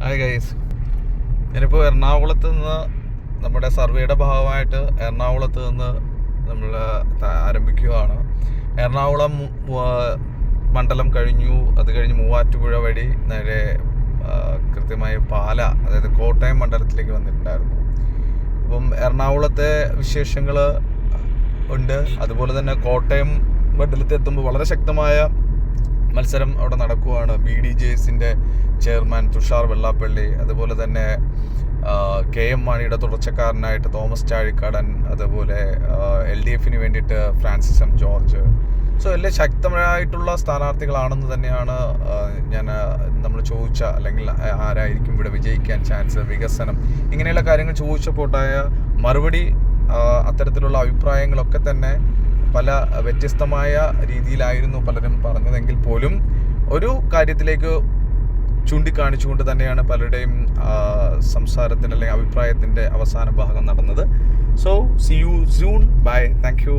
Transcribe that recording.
Hi guys, ഞാനിപ്പോൾ എറണാകുളത്ത് നിന്ന് നമ്മുടെ സർവേയുടെ ഭാഗമായിട്ട് എറണാകുളത്ത് നിന്ന് നമ്മൾ ആരംഭിക്കുകയാണ്. എറണാകുളം മണ്ഡലം കഴിഞ്ഞു, അത് കഴിഞ്ഞ് മൂവാറ്റുപുഴ വഴി നേരെ കൃത്യമായി പാല, അതായത് കോട്ടയം മണ്ഡലത്തിലേക്ക് വന്നിട്ടുണ്ടായിരുന്നു. അപ്പം എറണാകുളത്തെ വിശേഷങ്ങൾ ഉണ്ട്. അതുപോലെ തന്നെ കോട്ടയം മണ്ഡലത്തിൽ എത്തുമ്പോൾ വളരെ ശക്തമായ മത്സരം അവിടെ നടക്കുകയാണ്. BDJSന്റെ ചെയർമാൻ തുഷാർ വെള്ളാപ്പള്ളി, അതുപോലെ തന്നെ KM മാണിയുടെ തുടർച്ചക്കാരനായിട്ട് തോമസ് ചാഴിക്കാടൻ, അതുപോലെ LDFന് വേണ്ടിയിട്ട് ഫ്രാൻസിസ് M ജോർജ്. സോ എല്ലാം ശക്തമായിട്ടുള്ള സ്ഥാനാർത്ഥികളാണെന്ന് തന്നെയാണ് നമ്മൾ ചോദിച്ച, അല്ലെങ്കിൽ ആരായിരിക്കും ഇവിടെ വിജയിക്കാൻ ചാൻസ്, വികസനം, ഇങ്ങനെയുള്ള കാര്യങ്ങൾ ചോദിച്ചപ്പോൾ ഉണ്ടായ മറുപടി, അത്തരത്തിലുള്ള അഭിപ്രായങ്ങളൊക്കെ തന്നെ പല വ്യത്യസ്തമായ രീതിയിലായിരുന്നു പലരും പറഞ്ഞതെങ്കിൽ പോലും ഒരു കാര്യത്തിലേക്ക് ചൂണ്ടിക്കാണിച്ചുകൊണ്ട് തന്നെയാണ് പലരുടെയും സംസാരത്തിൻ്റെ അല്ലെങ്കിൽ അഭിപ്രായത്തിൻ്റെ അവസാന ഭാഗം നടന്നത്. So see you soon, bye, thank U.